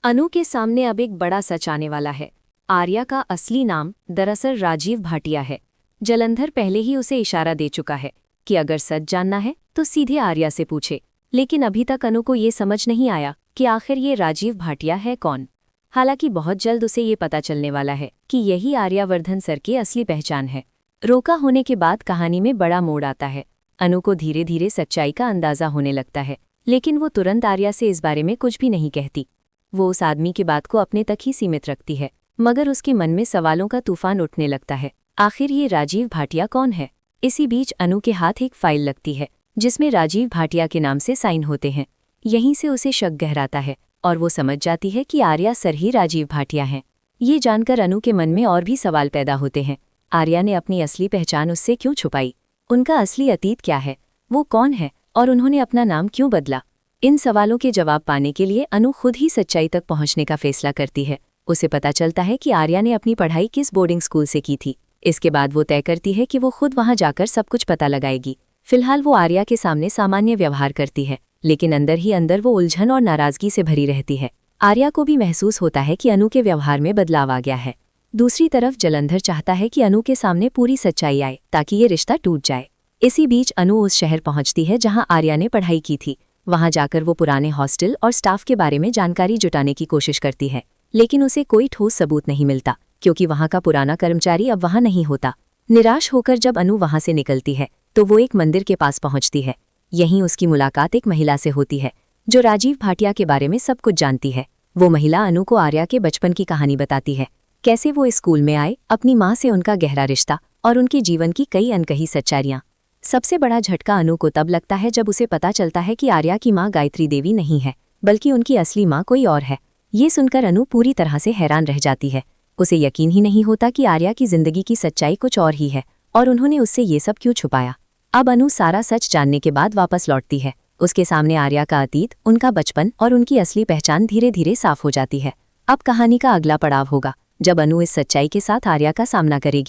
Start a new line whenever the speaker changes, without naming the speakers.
अनु के सामने अब एक बड़ा सच आने वाला है। आर्या का असली नाम दरअसल राजीव भाटिया है। जलंधर पहले ही उसे इशारा दे चुका है कि अगर सच जानना है तो सीधे आर्या से पूछे, लेकिन अभी तक अनु को ये समझ नहीं आया कि आखिर ये राजीव भाटिया है कौन। हालांकि बहुत जल्द उसे ये पता चलने वाला है कि यही आर्यावर्धन सर की असली पहचान है। रोका होने के बाद कहानी में बड़ा मोड़ आता है। अनु को धीरे धीरे सच्चाई का अंदाजा होने लगता है, लेकिन वो तुरंत आर्या से इस बारे में कुछ भी नहीं कहती। वो उस आदमी की बात को अपने तक ही सीमित रखती है, मगर उसके मन में सवालों का तूफान उठने लगता है। आखिर ये राजीव भाटिया कौन है? इसी बीच अनु के हाथ एक फाइल लगती है जिसमें राजीव भाटिया के नाम से साइन होते हैं। यहीं से उसे शक गहराता है और वो समझ जाती है कि आर्या सर ही राजीव भाटिया हैं। ये जानकर अनु के मन में और भी सवाल पैदा होते हैं। आर्या ने अपनी असली पहचान उससे क्यों छुपाई? उनका असली अतीत क्या है? वो कौन है और उन्होंने अपना नाम क्यों बदला? इन सवालों के जवाब पाने के लिए अनु खुद ही सच्चाई तक पहुंचने का फैसला करती है। उसे पता चलता है कि आर्या ने अपनी पढ़ाई किस बोर्डिंग स्कूल से की थी। इसके बाद वो तय करती है कि वो खुद वहां जाकर सब कुछ पता लगाएगी। फिलहाल वो आर्या के सामने सामान्य व्यवहार करती है, लेकिन अंदर ही अंदर वो उलझन और नाराजगी से भरी रहती है। आर्या को भी महसूस होता है कि अनु के व्यवहार में बदलाव आ गया है। दूसरी तरफ जलंधर चाहता है कि अनु के सामने पूरी सच्चाई आए ताकि ये रिश्ता टूट जाए। इसी बीच अनु उस शहर पहुंचती है जहां आर्या ने पढ़ाई की थी। वहां जाकर वो पुराने हॉस्टल और स्टाफ के बारे में जानकारी जुटाने की कोशिश करती है, लेकिन उसे कोई ठोस सबूत नहीं मिलता क्योंकि वहां का पुराना कर्मचारी अब वहां नहीं होता। निराश होकर जब अनु वहां से निकलती है तो वो एक मंदिर के पास पहुंचती है। यहीं उसकी मुलाकात एक महिला से होती है जो राजीव भाटिया के बारे में सब कुछ जानती है। वो महिला अनु को आर्या के बचपन की कहानी बताती है, कैसे वो इस स्कूल में आए, अपनी माँ से उनका गहरा रिश्ता और उनके जीवन की कई अनकही सच्चाइयाँ। सबसे बड़ा झटका अनु को तब लगता है जब उसे पता चलता है कि आर्या की माँ गायत्री देवी नहीं है, बल्कि उनकी असली माँ कोई और है। ये सुनकर अनु पूरी तरह से हैरान रह जाती है। उसे यकीन ही नहीं होता कि आर्या की जिंदगी की सच्चाई कुछ और ही है और उन्होंने उससे ये सब क्यों छुपाया। अब अनु सारा सच जानने के बाद वापस लौटती है। उसके सामने आर्या का अतीत, उनका बचपन और उनकी असली पहचान धीरे धीरे साफ हो जाती है। अब कहानी का अगला पड़ाव होगा जब अनु इस सच्चाई के साथ आर्या का सामना करेगी।